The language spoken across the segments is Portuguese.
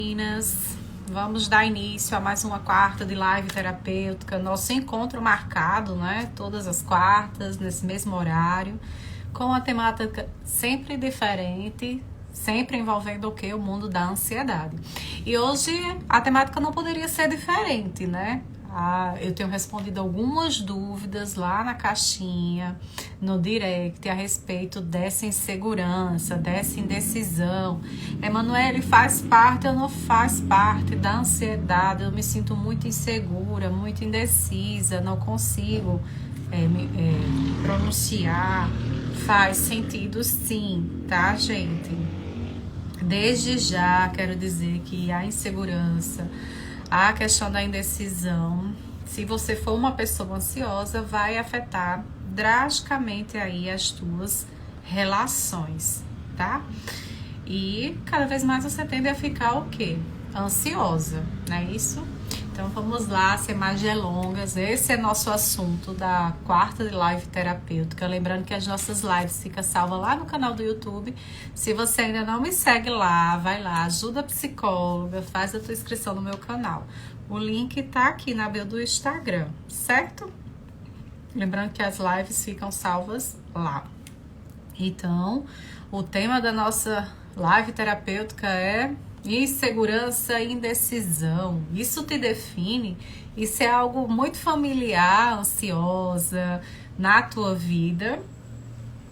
Meninas, vamos dar início a mais uma quarta de live terapêutica, nosso encontro marcado, né? Todas as quartas, nesse mesmo horário, com a temática sempre diferente, sempre envolvendo o que? O mundo da ansiedade. E hoje a temática não poderia ser diferente, né? Eu tenho respondido algumas dúvidas lá na caixinha, no direct, a respeito dessa insegurança, dessa indecisão. Emanuele, faz parte ou não faz parte da ansiedade? Eu me sinto muito insegura, muito indecisa, não consigo pronunciar. Faz sentido sim, tá, gente? Desde já quero dizer que a insegurança, a questão da indecisão, se você for uma pessoa ansiosa, vai afetar drasticamente aí as tuas relações, tá? E cada vez mais você tende a ficar o quê? Ansiosa, não é isso? Então vamos lá, sem mais delongas, esse é nosso assunto da quarta de live terapêutica. Lembrando que as nossas lives ficam salvas lá no canal do YouTube. Se você ainda não me segue lá, vai lá, ajuda a psicóloga, faz a tua inscrição no meu canal. O link tá aqui na bio do Instagram, certo? Lembrando que as lives ficam salvas lá. Então, o tema da nossa live terapêutica é insegurança e indecisão. Isso te define? Isso é algo muito familiar, ansiosa na tua vida?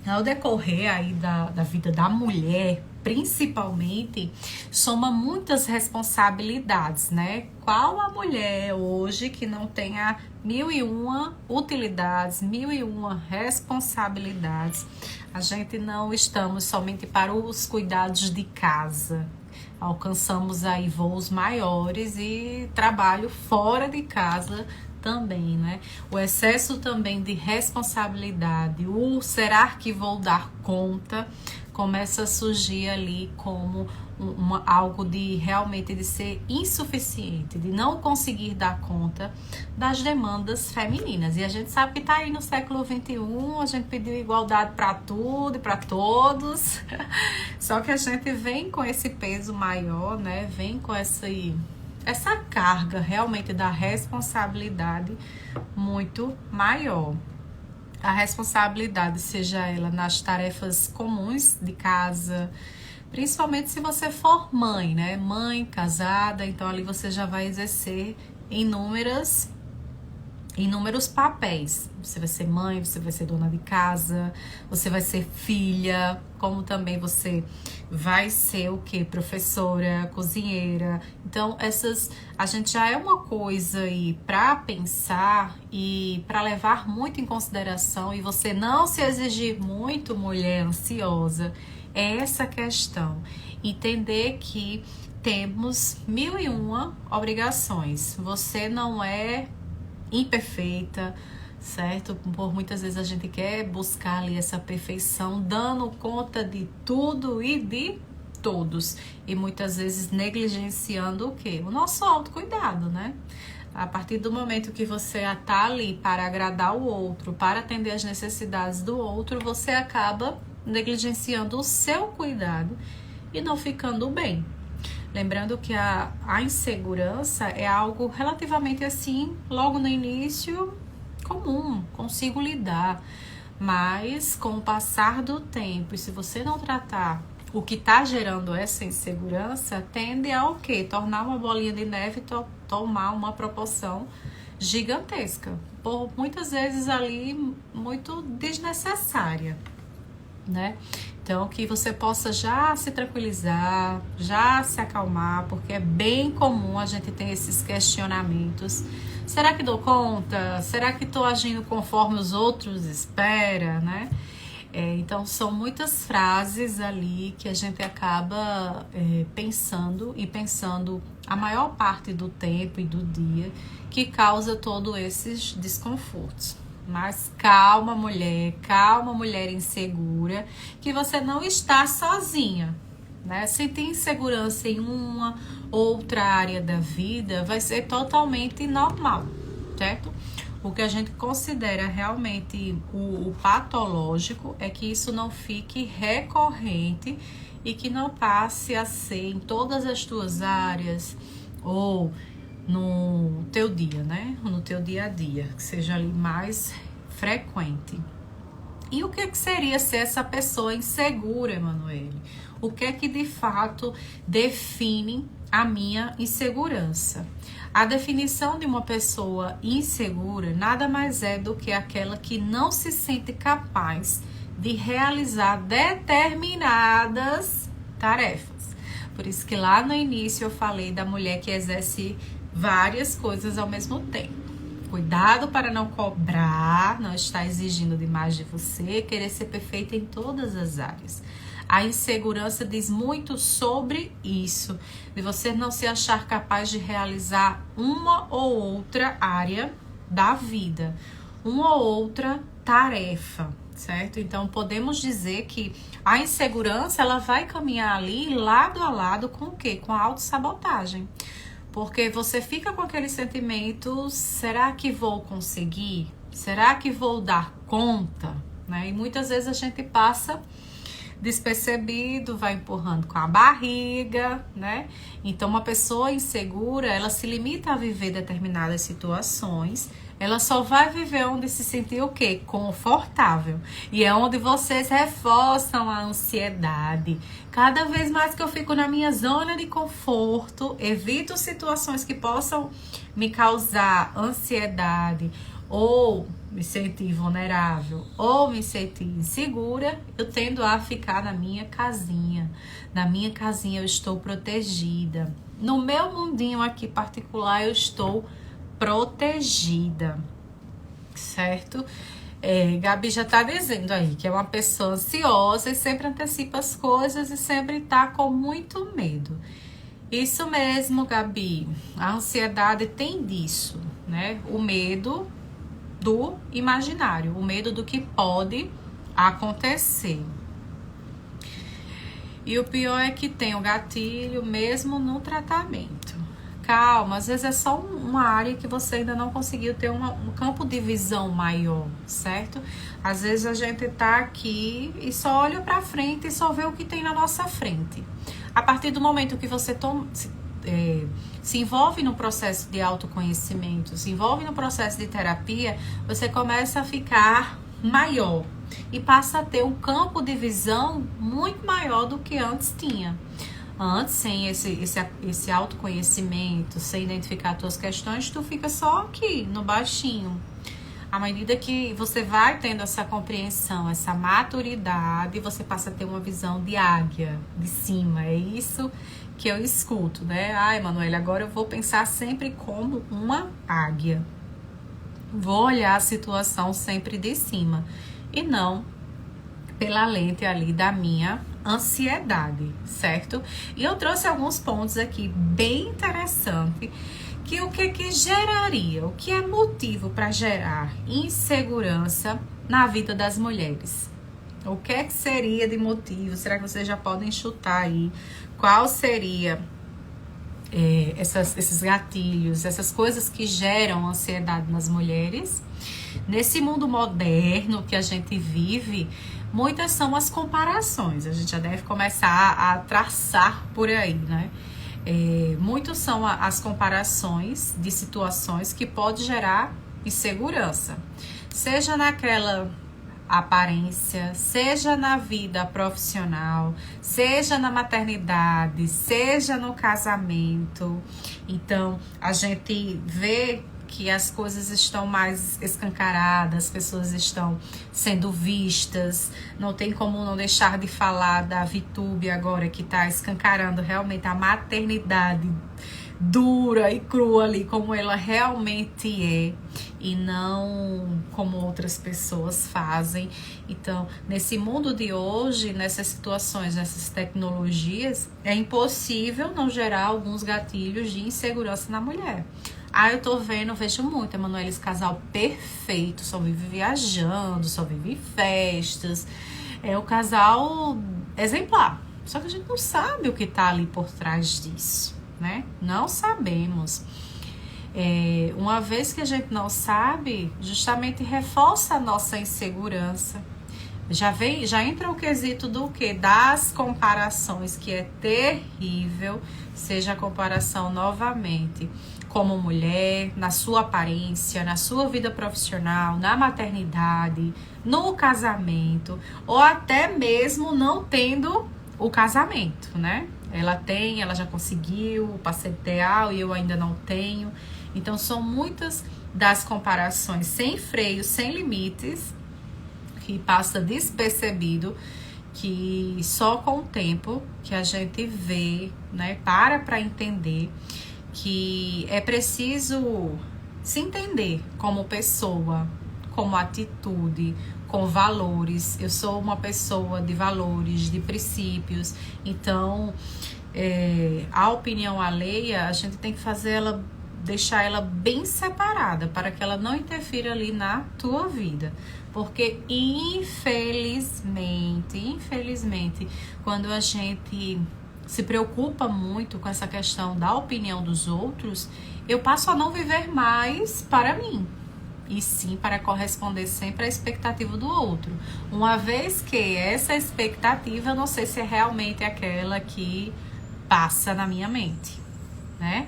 Ao decorrer aí da vida da mulher, principalmente, soma muitas responsabilidades, né? Qual a mulher hoje que não tenha 1001 utilidades, 1001 responsabilidades? A gente não estamos somente para os cuidados de casa. Alcançamos aí voos maiores e trabalho fora de casa também, né? O excesso também de responsabilidade, o será que vou dar conta, começa a surgir ali como algo de realmente de ser insuficiente, de não conseguir dar conta das demandas femininas. E a gente sabe que tá aí no século XXI, a gente pediu igualdade para tudo e para todos, só que a gente vem com esse peso maior, né? Vem com essa carga realmente da responsabilidade muito maior. A responsabilidade, seja ela nas tarefas comuns de casa, principalmente se você for mãe, né? Mãe, casada, então ali você já vai exercer inúmeros papéis. Você vai ser mãe, você vai ser dona de casa, você vai ser filha, como também você vai ser o quê? Professora, cozinheira. Então, a gente já é uma coisa aí para pensar e para levar muito em consideração, e você não se exigir muito, mulher ansiosa, é essa questão. Entender que temos 1001 obrigações. Você não é imperfeita, certo? Por muitas vezes a gente quer buscar ali essa perfeição, dando conta de tudo e de todos, e muitas vezes negligenciando o quê? O nosso autocuidado, né? A partir do momento que você está ali para agradar o outro, para atender as necessidades do outro, você acaba negligenciando o seu cuidado e não ficando bem. Lembrando que a insegurança é algo relativamente assim, logo no início, comum, consigo lidar. Mas com o passar do tempo, e se você não tratar o que está gerando essa insegurança, tende a o quê? Tornar uma bolinha de neve e tomar uma proporção gigantesca. Por muitas vezes ali muito desnecessária, né? Então, que você possa já se tranquilizar, já se acalmar, porque é bem comum a gente ter esses questionamentos. Será que dou conta? Será que estou agindo conforme os outros esperam, né? Então, são muitas frases ali que a gente acaba pensando a maior parte do tempo e do dia, que causa todos esses desconfortos. Mas calma, mulher insegura, que você não está sozinha, né? Se tem insegurança em uma outra área da vida, vai ser totalmente normal, certo? O que a gente considera realmente o patológico é que isso não fique recorrente e que não passe a ser em todas as tuas áreas ou no teu dia, né? No teu dia a dia, que seja ali mais frequente. E o que seria ser essa pessoa insegura, Emanuele? O que é que de fato define a minha insegurança? A definição de uma pessoa insegura nada mais é do que aquela que não se sente capaz de realizar determinadas tarefas. Por isso que lá no início eu falei da mulher que exerce várias coisas ao mesmo tempo. Cuidado para não cobrar, não estar exigindo demais de você, querer ser perfeita em todas as áreas. A insegurança diz muito sobre isso, de você não se achar capaz de realizar uma ou outra área da vida, uma ou outra tarefa, certo? Então podemos dizer que a insegurança ela vai caminhar ali lado a lado com o quê? Com a autossabotagem. Porque você fica com aquele sentimento, será que vou conseguir? Será que vou dar conta? Né? E muitas vezes a gente passa despercebido, vai empurrando com a barriga, né? Então uma pessoa insegura, ela se limita a viver determinadas situações, ela só vai viver onde se sentir o quê? Confortável. E é onde vocês reforçam a ansiedade. Cada vez mais que eu fico na minha zona de conforto, evito situações que possam me causar ansiedade ou me sentir vulnerável ou me sentir insegura, eu tendo a ficar na minha casinha. Na minha casinha eu estou protegida. No meu mundinho aqui particular eu estou protegida, certo? Gabi já tá dizendo aí que é uma pessoa ansiosa e sempre antecipa as coisas e sempre tá com muito medo. Isso mesmo, Gabi. A ansiedade tem disso, né? O medo do imaginário, o medo do que pode acontecer. E o pior é que tem o gatilho mesmo no tratamento. Calma, às vezes é só uma área que você ainda não conseguiu ter um campo de visão maior, certo? Às vezes a gente tá aqui e só olha pra frente e só vê o que tem na nossa frente. A partir do momento que você se envolve no processo de autoconhecimento, se envolve no processo de terapia, você começa a ficar maior e passa a ter um campo de visão muito maior do que antes tinha. Antes, sem esse autoconhecimento, sem identificar as tuas questões, tu fica só aqui, no baixinho. À medida que você vai tendo essa compreensão, essa maturidade, você passa a ter uma visão de águia, de cima. É isso que eu escuto, né? Ai, Emanuele, agora eu vou pensar sempre como uma águia. Vou olhar a situação sempre de cima. E não pela lente ali da minha ansiedade, certo? E eu trouxe alguns pontos aqui bem interessantes, que o que geraria, o que é motivo para gerar insegurança na vida das mulheres? O que é que seria de motivo? Será que vocês já podem chutar aí? Qual seria esses gatilhos, essas coisas que geram ansiedade nas mulheres? Nesse mundo moderno que a gente vive, muitas são as comparações. A gente já deve começar a traçar por aí, né? Muitos são as comparações de situações que pode gerar insegurança. Seja naquela aparência, seja na vida profissional, seja na maternidade, seja no casamento. Então, a gente vê que as coisas estão mais escancaradas, as pessoas estão sendo vistas. Não tem como não deixar de falar da VTube agora, que está escancarando realmente a maternidade dura e crua ali, como ela realmente é, e não como outras pessoas fazem. Então, nesse mundo de hoje, nessas situações, nessas tecnologias, é impossível não gerar alguns gatilhos de insegurança na mulher. Eu tô vejo muito, Emanuele, esse casal perfeito, só vive viajando, só vive em festas. É o casal exemplar. Só que a gente não sabe o que tá ali por trás disso, né? Não sabemos. Uma vez que a gente não sabe, justamente reforça a nossa insegurança. Já entra o quesito do quê? Das comparações, que é terrível, seja a comparação novamente como mulher, na sua aparência, na sua vida profissional, na maternidade, no casamento, ou até mesmo não tendo o casamento, né? Ela já conseguiu o parceiro ideal e eu ainda não tenho. Então são muitas das comparações sem freio, sem limites, que passa despercebido, que só com o tempo que a gente vê, né, para entender que é preciso se entender como pessoa, como atitude, com valores. Eu sou uma pessoa de valores, de princípios, então a opinião alheia, a gente tem que deixar ela bem separada, para que ela não interfira ali na tua vida. Porque infelizmente, quando a gente se preocupa muito com essa questão da opinião dos outros, eu passo a não viver mais para mim, e sim para corresponder sempre à expectativa do outro. Uma vez que essa expectativa, eu não sei se é realmente aquela que passa na minha mente, né?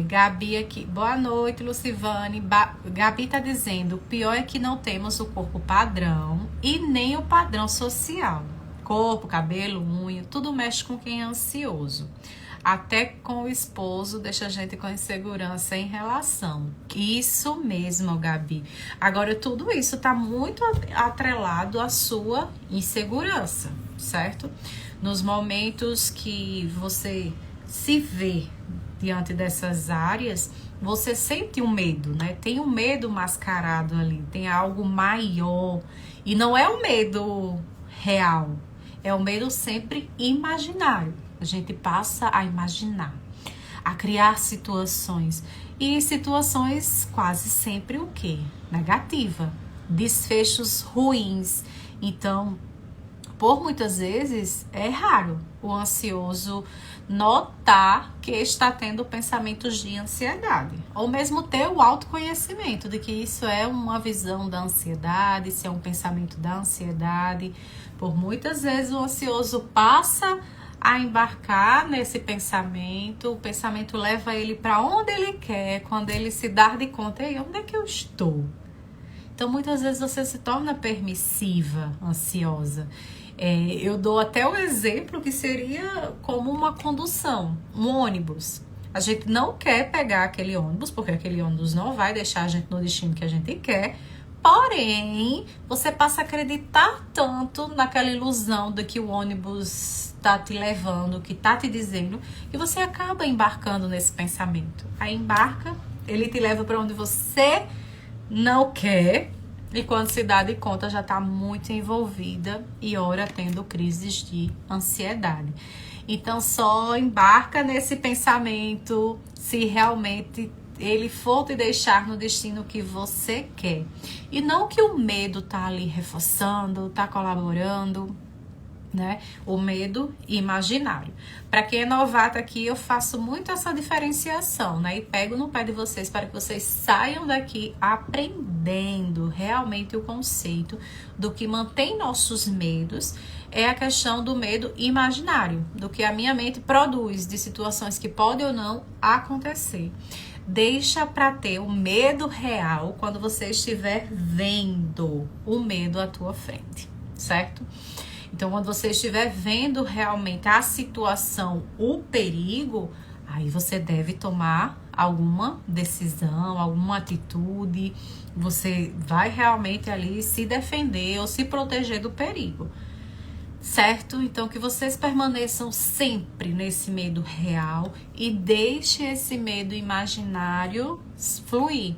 Gabi aqui, boa noite, Lucivane. Gabi tá dizendo: o pior é que não temos o corpo padrão e nem o padrão social. Corpo, cabelo, unha, tudo mexe com quem é ansioso. Até com o esposo deixa a gente com insegurança em relação. Isso mesmo, Gabi. Agora, tudo isso tá muito atrelado à sua insegurança, certo? Nos momentos que você se vê diante dessas áreas, você sente um medo, né? Tem um medo mascarado ali, tem algo maior. E não é um medo real, é um medo sempre imaginário. A gente passa a imaginar, a criar situações. E situações quase sempre o quê? Negativa. Desfechos ruins. Então, por muitas vezes, é raro o ansioso notar que está tendo pensamentos de ansiedade, ou mesmo ter o autoconhecimento de que isso é uma visão da ansiedade, isso é um pensamento da ansiedade. Por muitas vezes o ansioso passa a embarcar nesse pensamento, o pensamento leva ele para onde ele quer, quando ele se dá de conta, ei, onde é que eu estou? Então muitas vezes você se torna permissiva, ansiosa. Eu dou até o exemplo que seria como uma condução, um ônibus. A gente não quer pegar aquele ônibus, porque aquele ônibus não vai deixar a gente no destino que a gente quer. Porém, você passa a acreditar tanto naquela ilusão de que o ônibus está te levando, que está te dizendo, que você acaba embarcando nesse pensamento. Aí embarca, ele te leva para onde você não quer. E quando se dá de conta, já está muito envolvida e ora tendo crises de ansiedade. Então, só embarca nesse pensamento se realmente ele for te deixar no destino que você quer. E não que o medo tá ali reforçando, tá colaborando, né? O medo imaginário. Para quem é novato aqui, eu faço muito essa diferenciação, né? E pego no pé de vocês para que vocês saiam daqui aprendendo realmente o conceito do que mantém nossos medos. É a questão do medo imaginário, do que a minha mente produz de situações que podem ou não acontecer. Deixa para ter o medo real quando você estiver vendo o medo à tua frente, certo? Então, quando você estiver vendo realmente a situação, o perigo, aí você deve tomar alguma decisão, alguma atitude. Você vai realmente ali se defender ou se proteger do perigo, certo? Então, que vocês permaneçam sempre nesse medo real e deixe esse medo imaginário fluir.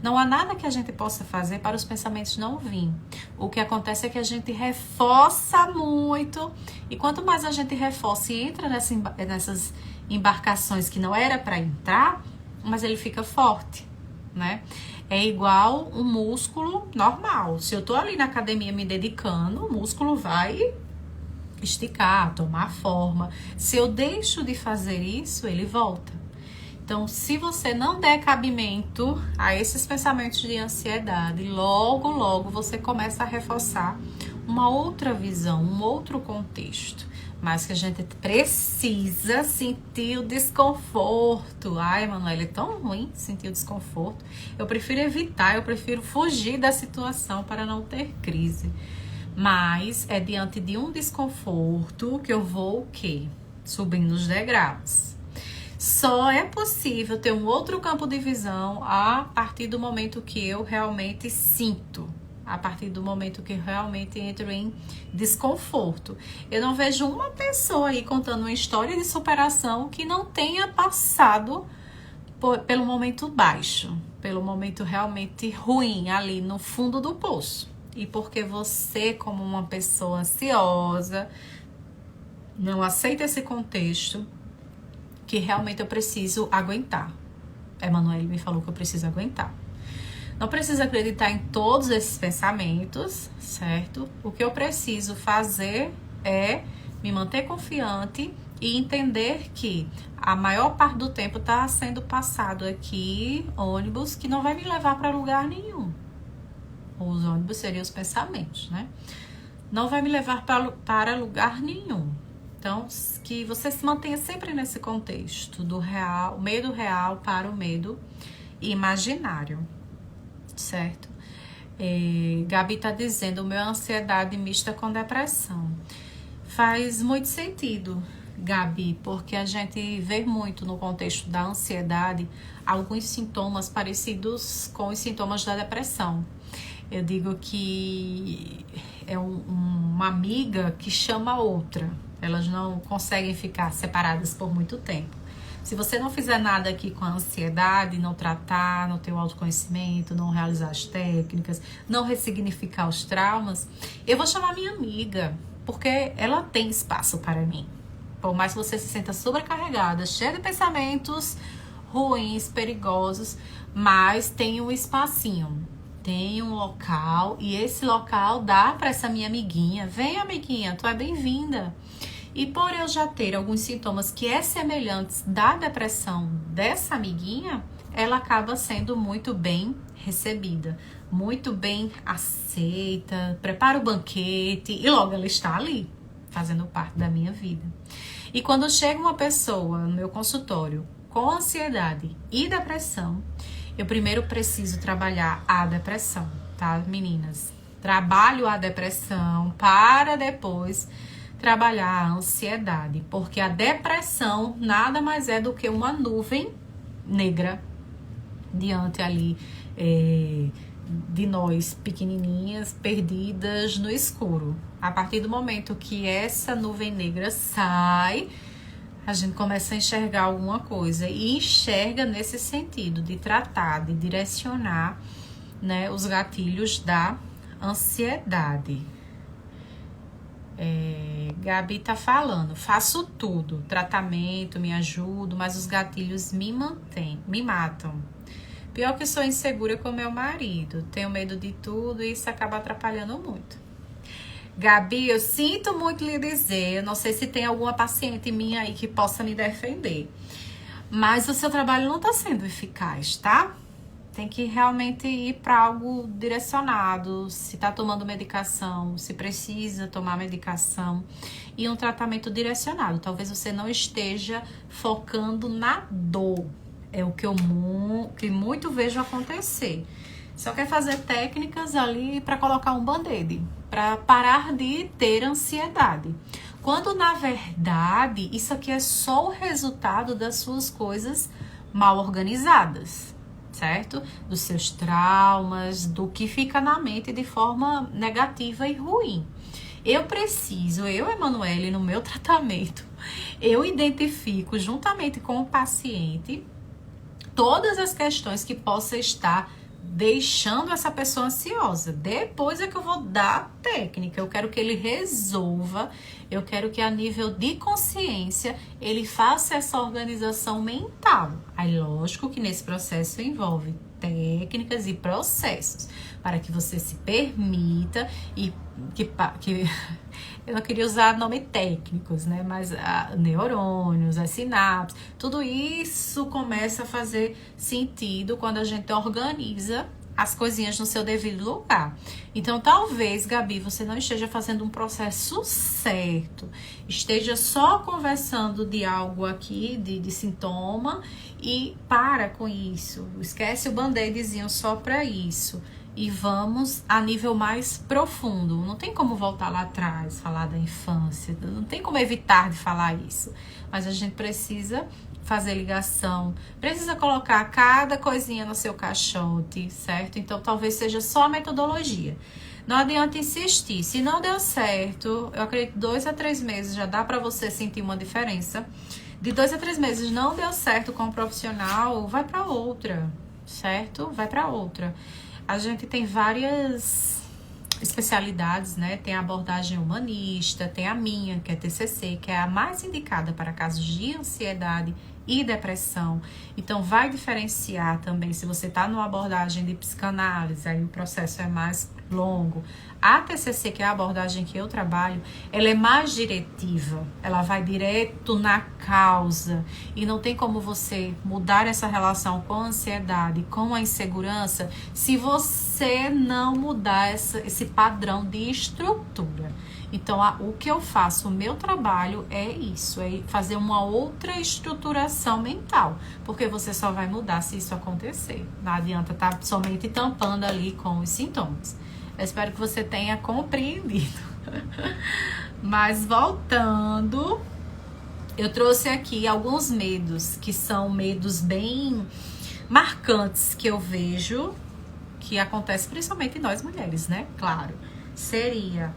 Não há nada que a gente possa fazer para os pensamentos não virem. O que acontece é que a gente reforça muito. E quanto mais a gente reforça e entra nessas embarcações que não era para entrar, mas ele fica forte, né? É igual um músculo normal. Se eu tô ali na academia me dedicando, o músculo vai esticar, tomar forma. Se eu deixo de fazer isso, ele volta. Então, se você não der cabimento a esses pensamentos de ansiedade, logo, logo você começa a reforçar uma outra visão, um outro contexto. Mas que a gente precisa sentir o desconforto. Ai, Manoela, é tão ruim sentir o desconforto. Eu prefiro evitar, eu prefiro fugir da situação para não ter crise. Mas é diante de um desconforto que eu vou o quê? Subindo os degraus. Só é possível ter um outro campo de visão a partir do momento que eu realmente sinto. A partir do momento que eu realmente entro em desconforto. Eu não vejo uma pessoa aí contando uma história de superação que não tenha passado pelo momento baixo, pelo momento realmente ruim ali no fundo do poço. E porque você, como uma pessoa ansiosa, não aceita esse contexto que realmente eu preciso aguentar. Emanuele me falou que eu preciso aguentar. Não preciso acreditar em todos esses pensamentos, certo? O que eu preciso fazer é me manter confiante e entender que a maior parte do tempo está sendo passado aqui ônibus que não vai me levar para lugar nenhum. Os ônibus seriam os pensamentos, né? Não vai me levar para lugar nenhum. Então, que você se mantenha sempre nesse contexto do real, medo real para o medo imaginário. Certo? Gabi tá dizendo, o meu ansiedade mista com depressão. Faz muito sentido, Gabi, porque a gente vê muito no contexto da ansiedade alguns sintomas parecidos com os sintomas da depressão. Eu digo que é uma amiga que chama a outra. Elas não conseguem ficar separadas por muito tempo. Se você não fizer nada aqui com a ansiedade, não tratar, não ter o autoconhecimento, não realizar as técnicas, não ressignificar os traumas, eu vou chamar minha amiga, porque ela tem espaço para mim. Por mais que você se sinta sobrecarregada, cheia de pensamentos ruins, perigosos, mas tem um espacinho, tem um local, e esse local dá para essa minha amiguinha. Vem, amiguinha, tu é bem-vinda. E por eu já ter alguns sintomas que é semelhantes da depressão dessa amiguinha, ela acaba sendo muito bem recebida, muito bem aceita, prepara o banquete e logo ela está ali, fazendo parte da minha vida. E quando chega uma pessoa no meu consultório com ansiedade e depressão, eu primeiro preciso trabalhar a depressão, tá, meninas? Trabalho a depressão para depois trabalhar a ansiedade, porque a depressão nada mais é do que uma nuvem negra diante ali de nós pequenininhas, perdidas no escuro. A partir do momento que essa nuvem negra sai, a gente começa a enxergar alguma coisa e enxerga nesse sentido de tratar, de direcionar, né, os gatilhos da ansiedade. Gabi tá falando, faço tudo, tratamento, me ajudo, mas os gatilhos me mantêm, me matam. Pior que sou insegura com meu marido, tenho medo de tudo e isso acaba atrapalhando muito. Gabi, eu sinto muito lhe dizer, eu não sei se tem alguma paciente minha aí que possa me defender, mas o seu trabalho não tá sendo eficaz, tá? Tem que realmente ir para algo direcionado, se tá tomando medicação, se precisa tomar medicação e um tratamento direcionado. Talvez você não esteja focando na dor, é o que eu muito vejo acontecer. Só quer fazer técnicas ali para colocar um band-aid, para parar de ter ansiedade. Quando na verdade isso aqui é só o resultado das suas coisas mal organizadas. Certo? Dos seus traumas, do que fica na mente de forma negativa e ruim. Eu, Emanuele, no meu tratamento, eu identifico juntamente com o paciente todas as questões que possa estar deixando essa pessoa ansiosa. Depois é que eu vou dar a técnica. Eu quero que ele resolva, eu quero que a nível de consciência ele faça essa organização mental. Aí, lógico que nesse processo envolve técnicas e processos para que você se permita e que eu não queria usar nomes técnicos, né? Mas neurônios, as sinapses, tudo isso começa a fazer sentido quando a gente organiza as coisinhas no seu devido lugar. Então, talvez, Gabi, você não esteja fazendo um processo certo, esteja só conversando de algo aqui, de sintoma, e para com isso. Esquece o band-aidzinho só para isso. E vamos a nível mais profundo. Não tem como voltar lá atrás, falar da infância, não tem como evitar de falar isso. Mas a gente precisa fazer ligação, precisa colocar cada coisinha no seu caixote, certo? Então, talvez seja só a metodologia. Não adianta insistir. Se não deu certo, eu acredito que 2 a 3 meses já dá para você sentir uma diferença. De 2 a 3 meses não deu certo com o profissional, vai para outra, certo? Vai para outra. A gente tem várias especialidades, né? Tem a abordagem humanista, tem a minha, que é TCC, que é a mais indicada para casos de ansiedade e depressão. Então, vai diferenciar também se você está numa abordagem de psicanálise, aí o processo é mais longo. A TCC, que é a abordagem que eu trabalho, ela é mais diretiva, ela vai direto na causa e não tem como você mudar essa relação com a ansiedade, com a insegurança, se você não mudar esse padrão de estrutura. Então, o que eu faço, o meu trabalho é isso, é fazer uma outra estruturação mental, porque você só vai mudar se isso acontecer. Não adianta estar somente tampando ali com os sintomas. Eu espero que você tenha compreendido. Mas voltando, eu trouxe aqui alguns medos, que são medos bem marcantes que eu vejo, que acontece principalmente em nós mulheres, né? Claro, seria...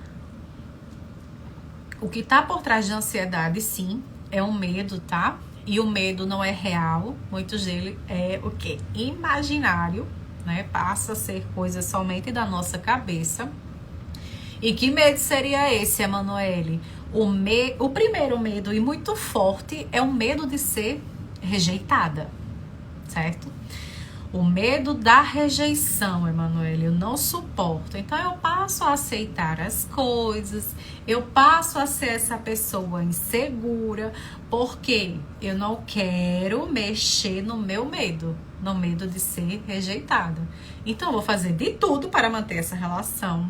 O que tá por trás da ansiedade, sim, é um medo, tá? E o medo não é real, muitos dele é o quê? Imaginário, né? Passa a ser coisa somente da nossa cabeça. E que medo seria esse, Emanuele? O primeiro medo, e muito forte, é o medo de ser rejeitada, certo? O medo da rejeição, Emanuele, eu não suporto. Então, eu passo a aceitar as coisas, eu passo a ser essa pessoa insegura, porque eu não quero mexer no meu medo, no medo de ser rejeitada. Então, eu vou fazer de tudo para manter essa relação.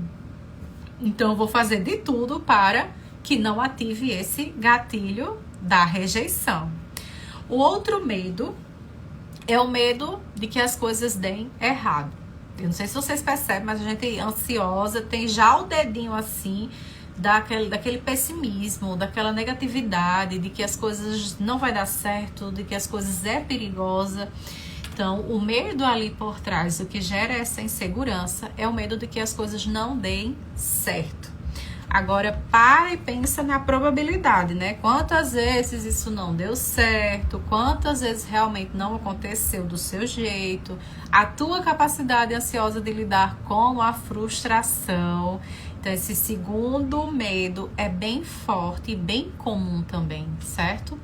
Então, eu vou fazer de tudo para que não ative esse gatilho da rejeição. O outro medo é o medo de que as coisas deem errado. Eu não sei se vocês percebem, mas a gente ansiosa tem já o dedinho assim, daquele pessimismo, daquela negatividade, de que as coisas não vai dar certo, de que as coisas é perigosa. Então, o medo ali por trás, o que gera essa insegurança, é o medo de que as coisas não deem certo. Agora, para e pensa na probabilidade, né? Quantas vezes isso não deu certo, quantas vezes realmente não aconteceu do seu jeito, a tua capacidade ansiosa de lidar com a frustração. Então, esse segundo medo é bem forte e bem comum também, certo?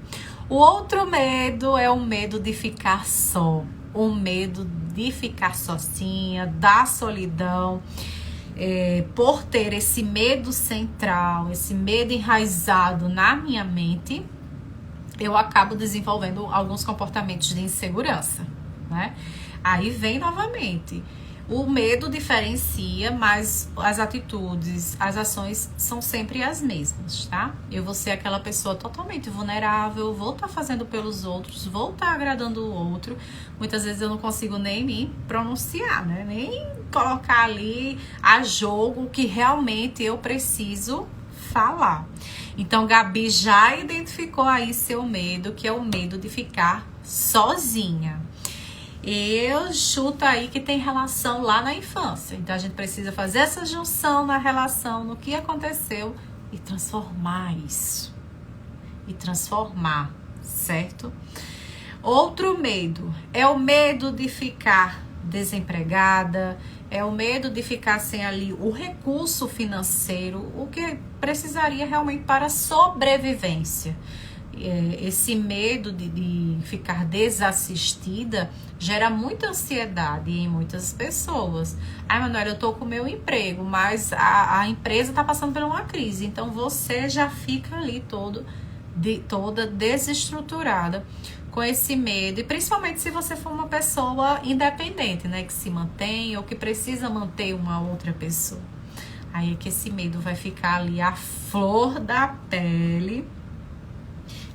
O outro medo é o medo de ficar só, o medo de ficar sozinha, da solidão. Por ter esse medo central, esse medo enraizado na minha mente, eu acabo desenvolvendo alguns comportamentos de insegurança, né? Aí vem novamente. O medo diferencia, mas as atitudes, as ações são sempre as mesmas, tá? Eu vou ser aquela pessoa totalmente vulnerável, vou estar fazendo pelos outros, vou estar agradando o outro. Muitas vezes eu não consigo nem me pronunciar, né? Nem colocar ali a jogo o que realmente eu preciso falar. Então, Gabi já identificou aí seu medo, que é o medo de ficar sozinha. Eu chuto aí que tem relação lá na infância. Então, a gente precisa fazer essa junção na relação, no que aconteceu e transformar isso. E transformar, certo? Outro medo é o medo de ficar desempregada, é o medo de ficar sem ali o recurso financeiro, o que precisaria realmente para sobrevivência. esse medo de ficar desassistida gera muita ansiedade em muitas pessoas. Ai, Manuela, eu tô com o meu emprego, mas a empresa tá passando por uma crise, então você já fica ali toda desestruturada com esse medo, e principalmente se você for uma pessoa independente, né, que se mantém ou que precisa manter uma outra pessoa. Aí é que esse medo vai ficar ali à flor da pele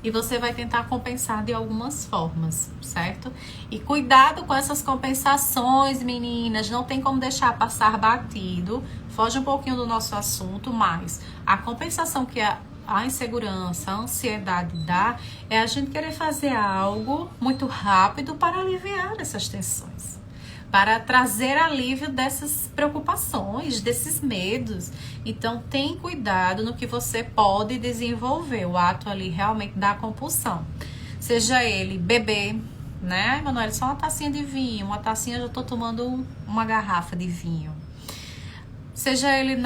e você vai tentar compensar de algumas formas, certo? E cuidado com essas compensações, meninas, não tem como deixar passar batido. Foge um pouquinho do nosso assunto, mas a compensação que a insegurança, a ansiedade dá é a gente querer fazer algo muito rápido para aliviar essas tensões, para trazer alívio dessas preocupações, desses medos. Então, tem cuidado no que você pode desenvolver, o ato ali realmente da compulsão. Seja ele beber, né? Manoel, só uma tacinha de vinho, uma tacinha, eu já tô tomando uma garrafa de vinho. Seja ele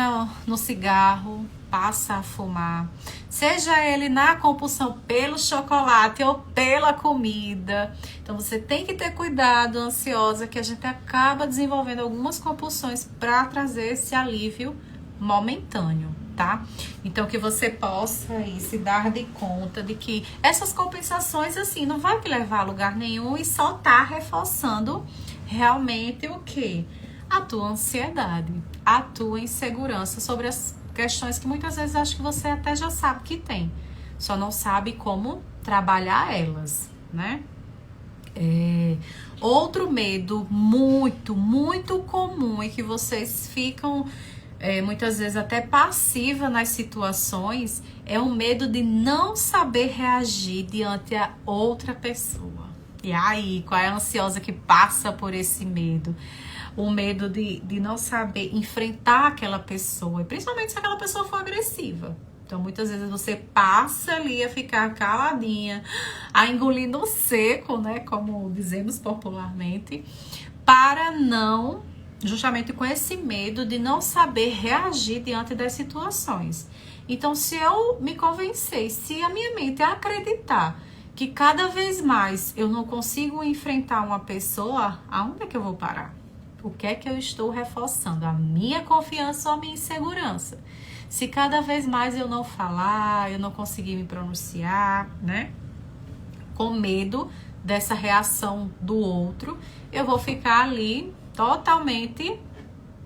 no cigarro, passa a fumar. Seja ele na compulsão pelo chocolate ou pela comida. Então, você tem que ter cuidado, ansiosa, que a gente acaba desenvolvendo algumas compulsões para trazer esse alívio momentâneo, tá? Então, que você possa aí se dar de conta de que essas compensações, assim, não vai te levar a lugar nenhum e só tá reforçando realmente o quê? A tua ansiedade, a tua insegurança sobre as questões que muitas vezes acho que você até já sabe que tem, só não sabe como trabalhar elas, né? Outro medo muito, muito comum e que vocês ficam muitas vezes até passiva nas situações é o medo de não saber reagir diante a outra pessoa. E aí, qual é a ansiosa que passa por esse medo? O medo de não saber enfrentar aquela pessoa, e principalmente se aquela pessoa for agressiva. Então, muitas vezes você passa ali a ficar caladinha, a engolir no seco, né, como dizemos popularmente, para não, justamente com esse medo de não saber reagir diante das situações. Então, se eu me convencer, se a minha mente acreditar que cada vez mais eu não consigo enfrentar uma pessoa, aonde é que eu vou parar? O que é que eu estou reforçando? A minha confiança ou a minha insegurança? Se cada vez mais eu não falar, eu não conseguir me pronunciar, né? Com medo dessa reação do outro, eu vou ficar ali totalmente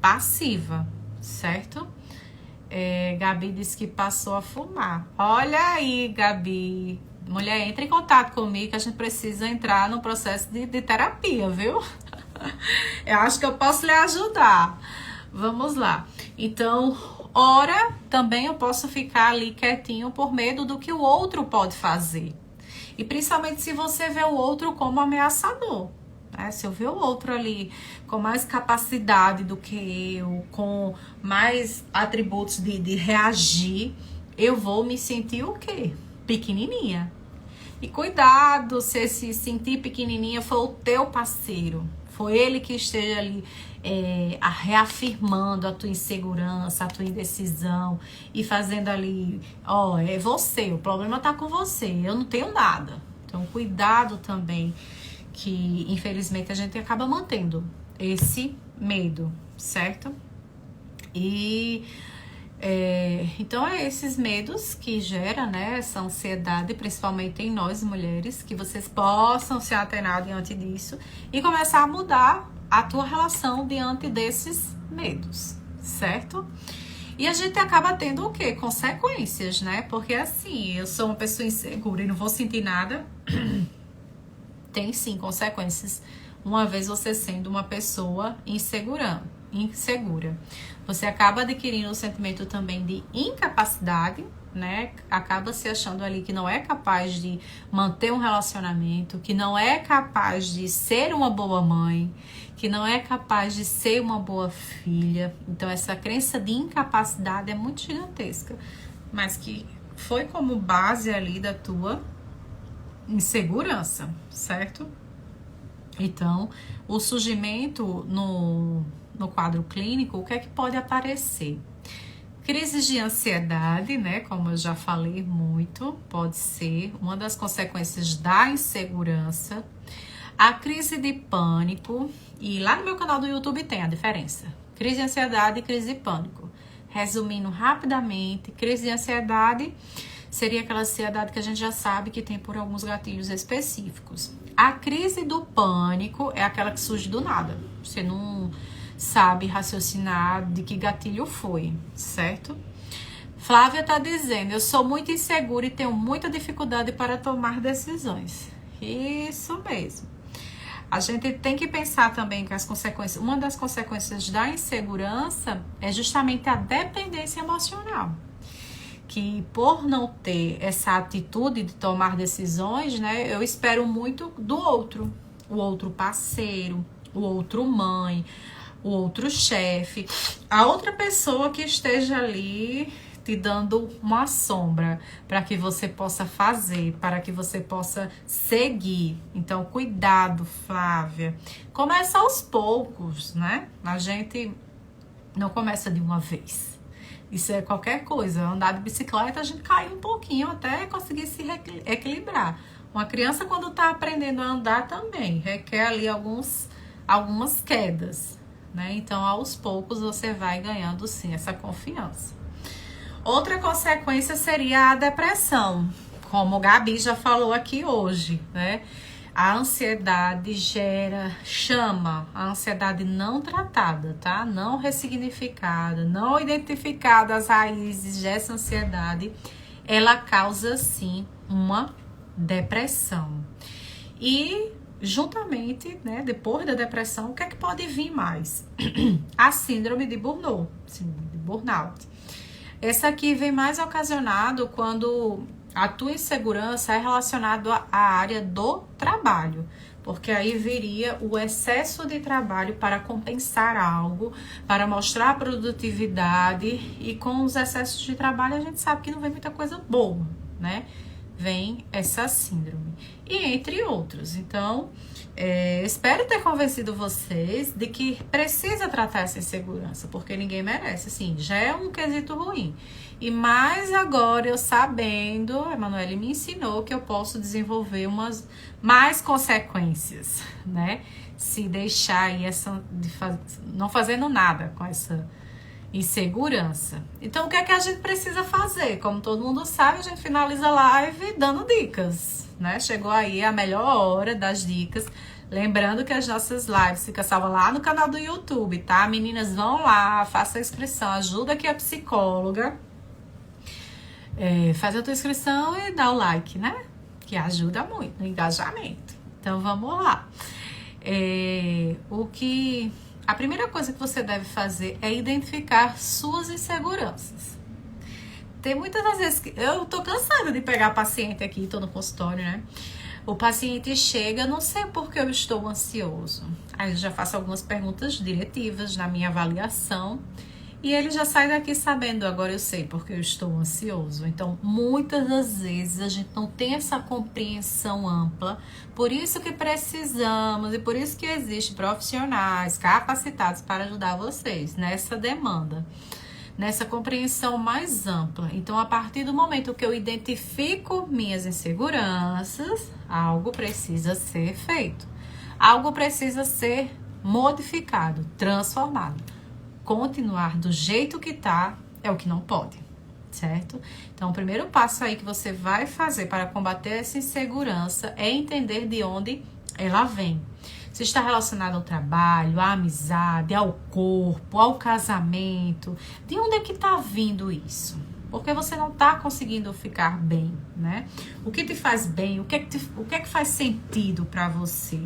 passiva, certo? Gabi disse que passou a fumar. Olha aí, Gabi. Mulher, entre em contato comigo que a gente precisa entrar no processo de terapia, viu? Eu acho que eu posso lhe ajudar. Vamos lá. Então, ora, também eu posso ficar ali quietinho por medo do que o outro pode fazer. E principalmente se você vê o outro como ameaçador, né? Se eu ver o outro ali com mais capacidade do que eu, com mais atributos de reagir, eu vou me sentir o quê? Pequenininha. E cuidado se esse sentir pequenininha for o teu parceiro. Foi ele que esteja ali reafirmando a tua insegurança, a tua indecisão e fazendo ali, é você, o problema tá com você, eu não tenho nada. Então, cuidado também, que infelizmente a gente acaba mantendo esse medo, certo? E então esses medos que gera, né, essa ansiedade, principalmente em nós mulheres, que vocês possam se atenar diante disso e começar a mudar a tua relação diante desses medos, certo? E a gente acaba tendo o quê? Consequências, né? Porque assim, eu sou uma pessoa insegura e não vou sentir nada. Tem sim consequências, uma vez você sendo uma pessoa insegura. Você acaba adquirindo um sentimento também de incapacidade, né? Acaba se achando ali que não é capaz de manter um relacionamento, que não é capaz de ser uma boa mãe, que não é capaz de ser uma boa filha. Então, essa crença de incapacidade é muito gigantesca, mas que foi como base ali da tua insegurança, certo? Então, o surgimento no quadro clínico, o que é que pode aparecer? Crises de ansiedade, né? Como eu já falei muito, pode ser uma das consequências da insegurança. A crise de pânico, e lá no meu canal do YouTube tem a diferença. Crise de ansiedade e crise de pânico. Resumindo rapidamente, crise de ansiedade seria aquela ansiedade que a gente já sabe que tem por alguns gatilhos específicos. A crise do pânico é aquela que surge do nada. Você não sabe raciocinar de que gatilho foi, certo? Flávia tá dizendo, eu sou muito insegura e tenho muita dificuldade para tomar decisões. Isso mesmo. A gente tem que pensar também que as consequências, uma das consequências da insegurança é justamente a dependência emocional. Que por não ter essa atitude de tomar decisões, né, eu espero muito do outro. O outro parceiro, o outro mãe, o outro chefe, a outra pessoa que esteja ali te dando uma sombra para que você possa fazer, para que você possa seguir. Então, cuidado, Flávia. Começa aos poucos, né? A gente não começa de uma vez. Isso é qualquer coisa. Andar de bicicleta, a gente cai um pouquinho até conseguir se equilibrar. Uma criança, quando está aprendendo a andar, também requer ali algumas quedas, né? Então, aos poucos, você vai ganhando, sim, essa confiança. Outra consequência seria a depressão, como o Gabi já falou aqui hoje, né? A ansiedade chama a ansiedade não tratada, tá? Não ressignificada, não identificada as raízes dessa ansiedade, ela causa, sim, uma depressão. E juntamente, né, depois da depressão, o que é que pode vir mais? A síndrome de burnout. Essa aqui vem mais ocasionado quando a tua insegurança é relacionada à área do trabalho, porque aí viria o excesso de trabalho para compensar algo, para mostrar produtividade, e com os excessos de trabalho a gente sabe que não vem muita coisa boa, né? Vem essa síndrome, e entre outros. Então, espero ter convencido vocês de que precisa tratar essa insegurança, porque ninguém merece, assim, já é um quesito ruim. E mais agora eu sabendo, a Emanuele me ensinou que eu posso desenvolver mais consequências, né? Se deixar aí não fazendo nada com essa insegurança. Então, o que é que a gente precisa fazer? Como todo mundo sabe, a gente finaliza a live dando dicas, né? Chegou aí a melhor hora das dicas. Lembrando que as nossas lives ficam salvas lá no canal do YouTube, tá? Meninas, vão lá, faça a inscrição, ajuda aqui a psicóloga. Faz a tua inscrição e dá o like, né? Que ajuda muito no engajamento. Então, vamos lá. A primeira coisa que você deve fazer é identificar suas inseguranças. Tem muitas das vezes que eu tô cansada de pegar paciente aqui, tô no consultório, né? O paciente chega, não sei por que eu estou ansioso. Aí eu já faço algumas perguntas diretivas na minha avaliação e ele já sai daqui sabendo, agora eu sei porque eu estou ansioso. Então, muitas das vezes a gente não tem essa compreensão ampla, por isso que precisamos e por isso que existem profissionais capacitados para ajudar vocês nessa demanda, nessa compreensão mais ampla. Então, a partir do momento que eu identifico minhas inseguranças, algo precisa ser feito, algo precisa ser modificado, transformado. Continuar do jeito que tá é o que não pode, certo? Então, o primeiro passo aí que você vai fazer para combater essa insegurança é entender de onde ela vem. Se está relacionado ao trabalho, à amizade, ao corpo, ao casamento, de onde é que tá vindo isso? Porque você não tá conseguindo ficar bem, né? O que te faz bem? O que é que faz sentido para você?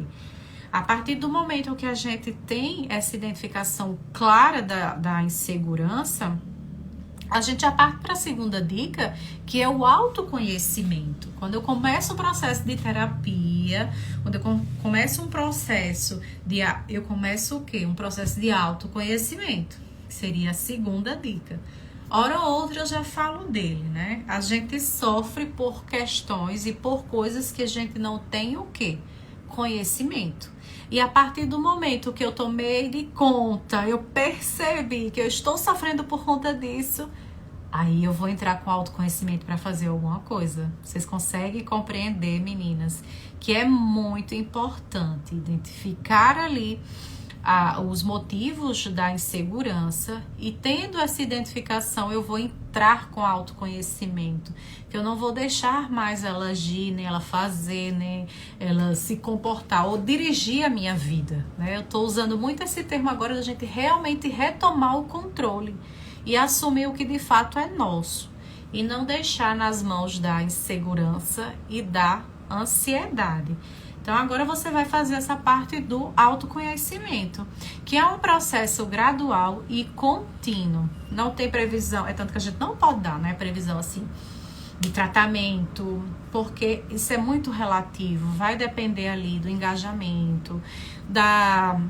A partir do momento que a gente tem essa identificação clara da insegurança, a gente já parte para a segunda dica, que é o autoconhecimento. Quando eu começo o processo de terapia, quando eu começo um processo eu começo o quê? Um processo de autoconhecimento, que seria a segunda dica. Hora ou outra eu já falo dele, né? A gente sofre por questões e por coisas que a gente não tem o quê? Conhecimento. E a partir do momento que eu tomei de conta, eu percebi que eu estou sofrendo por conta disso, Aí eu vou entrar com autoconhecimento para fazer alguma coisa. Vocês conseguem compreender, meninas, que é muito importante identificar ali os motivos da insegurança, e tendo essa identificação eu vou entrar com autoconhecimento, que eu não vou deixar mais ela agir, nem ela fazer, nem ela se comportar ou dirigir a minha vida, né? Eu tô usando muito esse termo agora da gente realmente retomar o controle e assumir o que de fato é nosso, e não deixar nas mãos da insegurança e da ansiedade. Então agora você vai fazer essa parte do autoconhecimento, que é um processo gradual e contínuo. Não tem previsão, é tanto que a gente não pode dar, né, previsão assim de tratamento, porque isso é muito relativo, vai depender ali do engajamento, da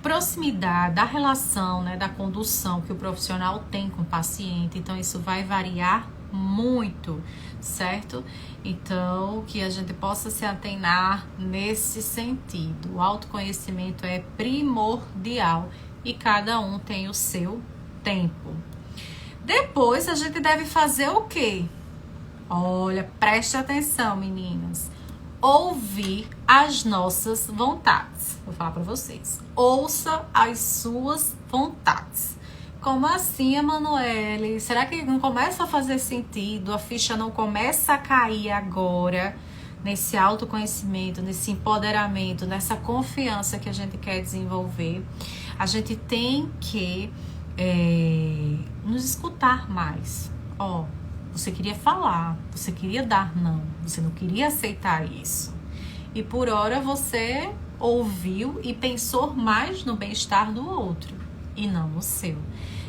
proximidade, da relação, né, da condução que o profissional tem com o paciente. Então isso vai variar muito, certo? Então, que a gente possa se atentar nesse sentido. O autoconhecimento é primordial e cada um tem o seu tempo. Depois a gente deve fazer o quê? Olha, preste atenção, meninas. Ouvir as nossas vontades. Vou falar para vocês. Ouça as suas vontades. Como assim, Emanuele? Será que não começa a fazer sentido? A ficha não começa a cair agora nesse autoconhecimento, nesse empoderamento, nessa confiança que a gente quer desenvolver? A gente tem que nos escutar mais. Você queria falar, você queria dar não, você não queria aceitar isso. E por hora você ouviu e pensou mais no bem-estar do outro e não no seu.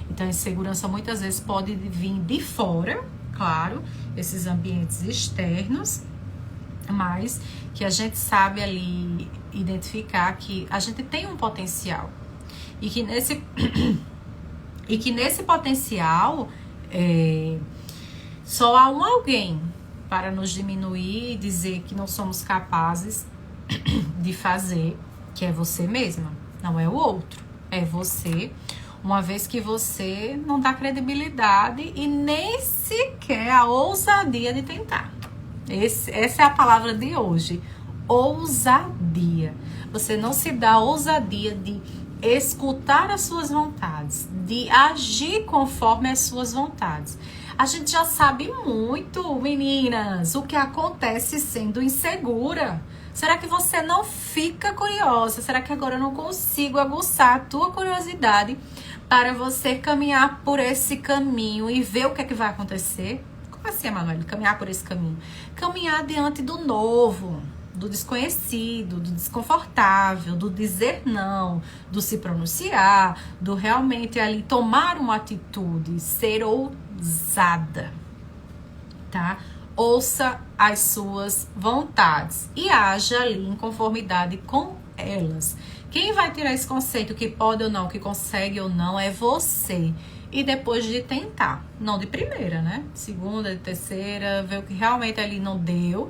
Então a insegurança muitas vezes pode vir de fora, claro, esses ambientes externos, mas que a gente sabe ali identificar que a gente tem um potencial e que nesse potencial só há alguém para nos diminuir e dizer que não somos capazes de fazer, que é você mesma, não é o outro, é você. Uma vez que você não dá credibilidade e nem sequer a ousadia de tentar. Essa é a palavra de hoje. Ousadia. Você não se dá a ousadia de escutar as suas vontades, de agir conforme as suas vontades. A gente já sabe muito, meninas, o que acontece sendo insegura. Será que você não fica curiosa? Será que agora eu não consigo aguçar a tua curiosidade para você caminhar por esse caminho e ver o que é que vai acontecer? Como assim, Emanuele? Caminhar por esse caminho? Caminhar diante do novo, do desconhecido, do desconfortável, do dizer não, do se pronunciar, do realmente ali tomar uma atitude, ser ousada, tá? Ouça as suas vontades e haja ali em conformidade com elas. Quem vai tirar esse conceito que pode ou não, que consegue ou não, é você. E depois de tentar, não de primeira, né? Segunda, de terceira, ver o que realmente ali não deu,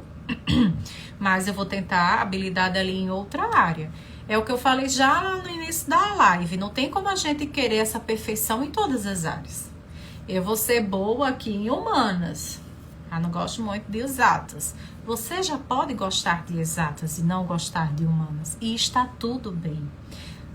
mas eu vou tentar habilidade ali em outra área. É o que eu falei já no início da live, não tem como a gente querer essa perfeição em todas as áreas. Eu vou ser boa aqui em humanas, não gosto muito de exatas. Você já pode gostar de exatas e não gostar de humanas. E está tudo bem.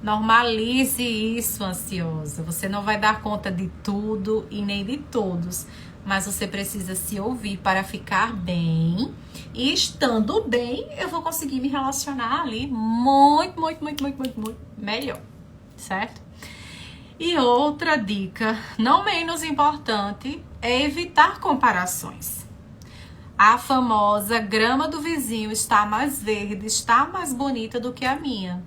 Normalize isso, ansiosa. Você não vai dar conta de tudo e nem de todos. Mas você precisa se ouvir para ficar bem. E estando bem, eu vou conseguir me relacionar ali muito melhor. Certo? E outra dica, não menos importante, é evitar comparações. A famosa grama do vizinho está mais verde, está mais bonita do que a minha.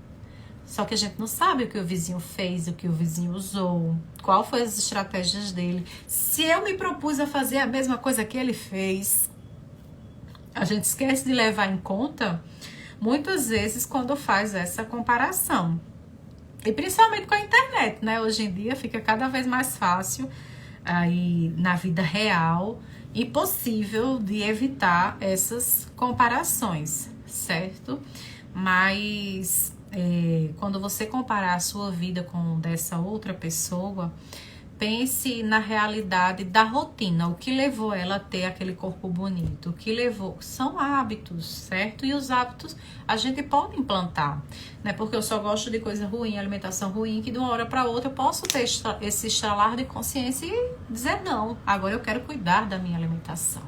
Só que a gente não sabe o que o vizinho fez, o que o vizinho usou, qual foi as estratégias dele. Se eu me propus a fazer a mesma coisa que ele fez, a gente esquece de levar em conta muitas vezes quando faz essa comparação. E principalmente com a internet, né? Hoje em dia fica cada vez mais fácil aí na vida real e possível de evitar essas comparações, certo? Mas quando você comparar a sua vida com dessa outra pessoa, pense na realidade da rotina, o que levou ela a ter aquele corpo bonito, o que levou, são hábitos, certo? E os hábitos a gente pode implantar, né? Porque eu só gosto de coisa ruim, alimentação ruim, que de uma hora para outra eu posso ter esse estralar de consciência e dizer não, agora eu quero cuidar da minha alimentação.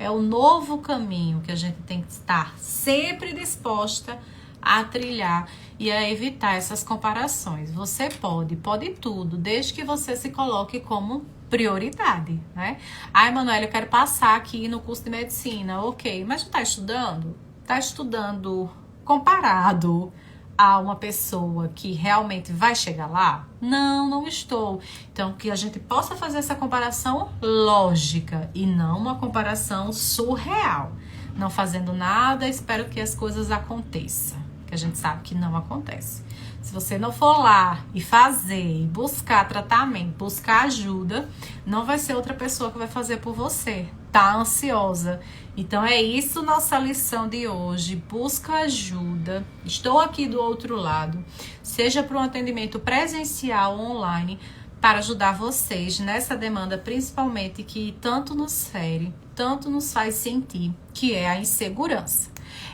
É o novo caminho que a gente tem que estar sempre disposta a trilhar e a evitar essas comparações. Você pode tudo, desde que você se coloque como prioridade, né? Ai, Manoela, eu quero passar aqui no curso de medicina. Ok, mas não tá estudando? Tá estudando comparado a uma pessoa que realmente vai chegar lá? Não estou. Então, que a gente possa fazer essa comparação lógica e não uma comparação surreal. Não fazendo nada, espero que as coisas aconteçam. Que a gente sabe que não acontece. Se você não for lá e fazer, buscar tratamento, buscar ajuda, não vai ser outra pessoa que vai fazer por você. Tá ansiosa. Então é isso nossa lição de hoje. Busca ajuda. Estou aqui do outro lado. Seja para um atendimento presencial ou online, para ajudar vocês nessa demanda, principalmente que tanto nos fere, tanto nos faz sentir, que é a insegurança.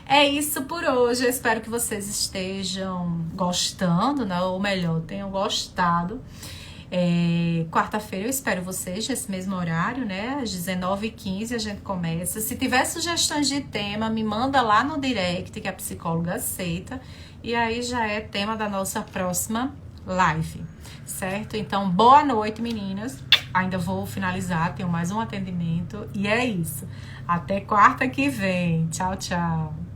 É isso por hoje, eu espero que vocês estejam gostando, né? Ou melhor, tenham gostado. Quarta-feira eu espero vocês nesse mesmo horário, né? Às 19h15 a gente começa. Se tiver sugestões de tema, me manda lá no direct que a psicóloga aceita. E aí já é tema da nossa próxima live, certo? Então, boa noite, meninas. Ainda vou finalizar, tenho mais um atendimento. E é isso. Até quarta que vem. Tchau, tchau.